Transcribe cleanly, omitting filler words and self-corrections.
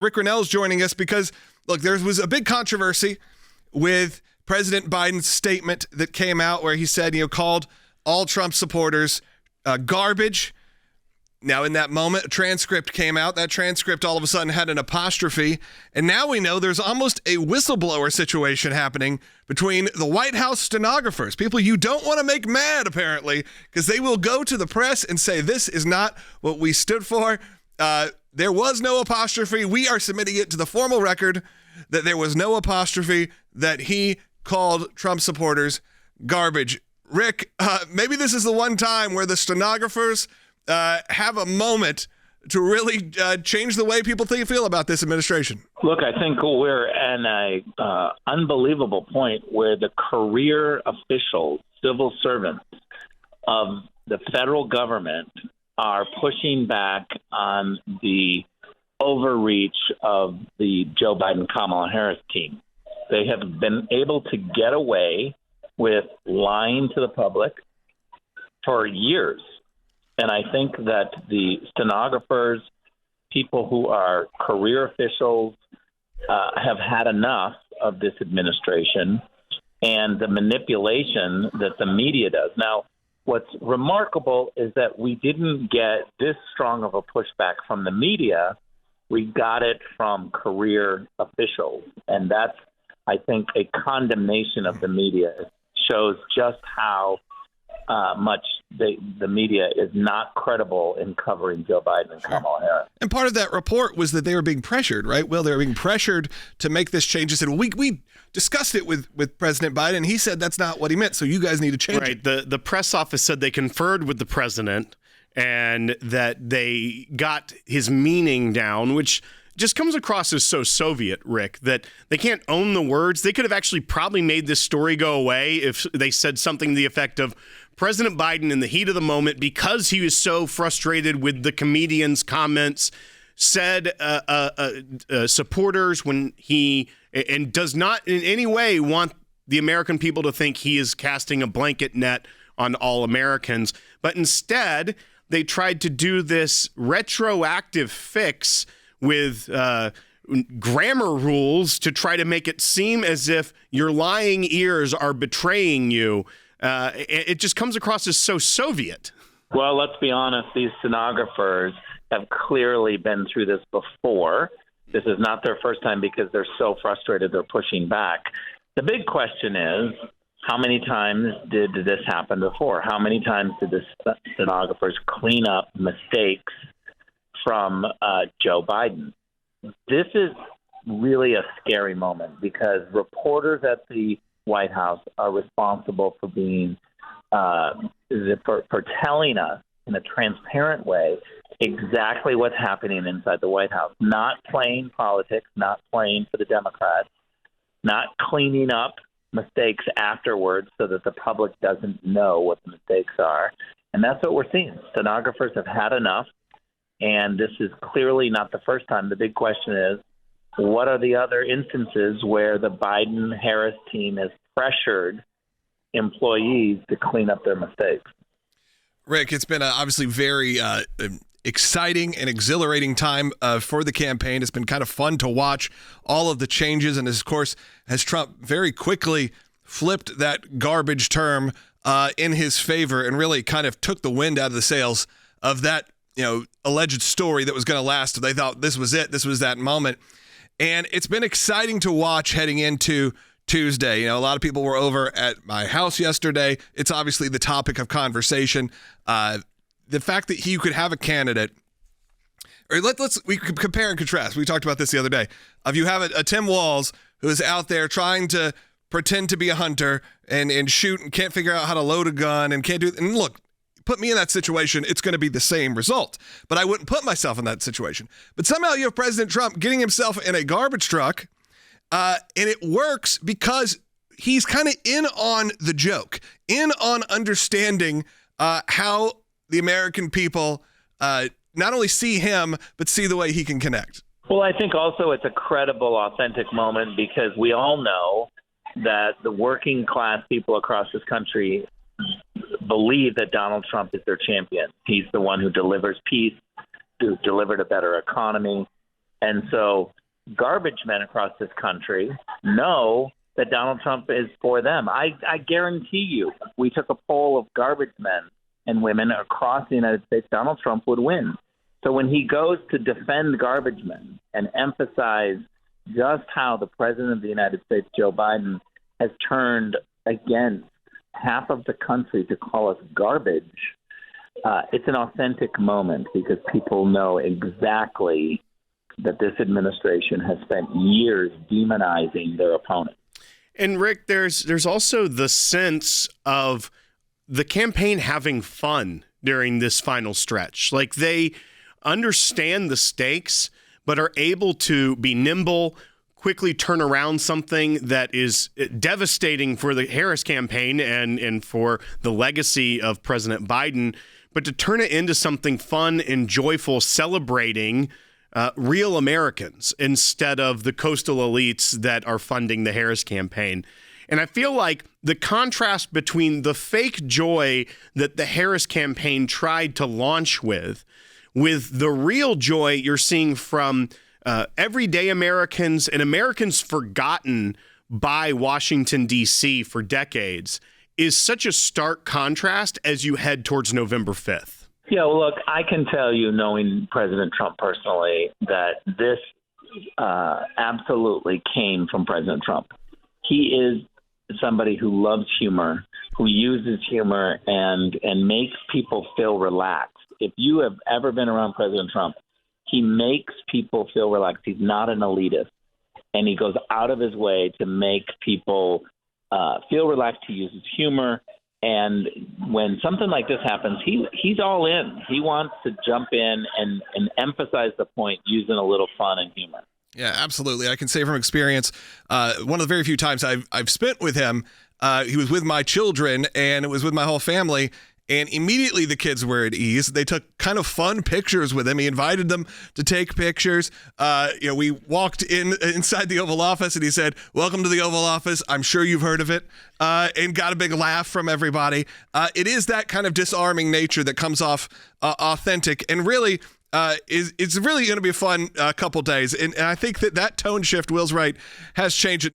Rick Rennell's joining us because, look, there was a big controversy with President Biden's statement that came out where he said, called all Trump supporters garbage. Now, in that moment, a transcript came out. That transcript all of a sudden had an apostrophe. And now we know there's almost a whistleblower situation happening between the White House stenographers, people you don't want to make mad, apparently, because they will go to the press and say, this is not what we stood for. There was no apostrophe. We are submitting it to the formal record that there was no apostrophe, that he called Trump supporters garbage. Rick, maybe this is the one time where the stenographers have a moment to really change the way people feel about this administration. Look, I think we're at an unbelievable point where the career officials, civil servants of the federal government are pushing back on the overreach of the Joe Biden-Kamala Harris team. They have been able to get away with lying to the public for years. And I think that the stenographers, people who are career officials, have had enough of this administration and the manipulation that the media does. Now, what's remarkable is that we didn't get this strong of a pushback from the media. We got it from career officials. And that's, I think, a condemnation of the media. It shows just how much the media is not credible in covering Joe Biden and Kamala Harris. And part of that report was that they were being pressured, right? Well, they were being pressured to make this change. They said, well, we discussed it with President Biden, and he said that's not what he meant, so you guys need to change it. Right. The press office said they conferred with the president and that they got his meaning down, which just comes across as so Soviet, Rick, that they can't own the words. They could have actually probably made this story go away if they said something to the effect of, President Biden, in the heat of the moment, because he was so frustrated with the comedian's comments, said supporters when he and does not in any way want the American people to think he is casting a blanket net on all Americans. But instead, they tried to do this retroactive fix with grammar rules to try to make it seem as if your lying ears are betraying you. It just comes across as so Soviet. Well, let's be honest. These stenographers have clearly been through this before. This is not their first time because they're so frustrated they're pushing back. The big question is, how many times did this happen before? How many times did the stenographers clean up mistakes from Joe Biden? This is really a scary moment because reporters at the White House are responsible for being for telling us in a transparent way exactly what's happening inside the White House, not playing politics, not playing for the Democrats, not cleaning up mistakes afterwards so that the public doesn't know what the mistakes are. And that's what we're seeing. Stenographers have had enough, and this is clearly not the first time. The big question is, what are the other instances where the Biden-Harris team has pressured employees to clean up their mistakes? Rick, it's been obviously very exciting and exhilarating time for the campaign. It's been kind of fun to watch all of the changes. And of course, as Trump very quickly flipped that garbage term in his favor and really kind of took the wind out of the sails of that, alleged story that was going to last. They thought this was it. This was that moment. And it's been exciting to watch heading into Tuesday. A lot of people were over at my house yesterday. It's obviously the topic of conversation. The fact that you could have a candidate, or we could compare and contrast. We talked about this the other day. If you have a Tim Walz who is out there trying to pretend to be a hunter and shoot and can't figure out how to load a gun and can't do it. And look, put me in that situation, it's going to be the same result. But I wouldn't put myself in that situation. But somehow you have President Trump getting himself in a garbage truck, and it works because he's kind of in on the joke, in on understanding how the American people not only see him, but see the way he can connect. Well, I think also it's a credible, authentic moment because we all know that the working class people across this country believe that Donald Trump is their champion. He's the one who delivers peace, who's delivered a better economy. And so garbage men across this country know that Donald Trump is for them. I guarantee you, if we took a poll of garbage men and women across the United States, Donald Trump would win. So when he goes to defend garbage men and emphasize just how the president of the United States, Joe Biden, has turned against half of the country to call us garbage, it's an authentic moment because people know exactly that this administration has spent years demonizing their opponent. And Rick, there's also the sense of the campaign having fun during this final stretch. Like, they understand the stakes, but are able to be nimble, quickly turn around something that is devastating for the Harris campaign and for the legacy of President Biden, but to turn it into something fun and joyful, celebrating real Americans instead of the coastal elites that are funding the Harris campaign. And I feel like the contrast between the fake joy that the Harris campaign tried to launch with the real joy you're seeing from everyday Americans and Americans forgotten by Washington, D.C. for decades is such a stark contrast as you head towards November 5th. Yeah, well, look, I can tell you, knowing President Trump personally, that this absolutely came from President Trump. He is somebody who loves humor, who uses humor and makes people feel relaxed. If you have ever been around President Trump, he makes people feel relaxed. He's not an elitist, and he goes out of his way to make people feel relaxed. He uses humor. And when something like this happens, he's all in. He wants to jump in and emphasize the point using a little fun and humor. Yeah, absolutely. I can say from experience, one of the very few times I've spent with him, he was with my children and it was with my whole family. And immediately the kids were at ease. They took kind of fun pictures with him. He invited them to take pictures. We walked inside the Oval Office and he said, "Welcome to the Oval Office. I'm sure you've heard of it," and got a big laugh from everybody. It is that kind of disarming nature that comes off authentic and really it's really going to be a fun couple days. And I think that tone shift, Will's right, has changed it.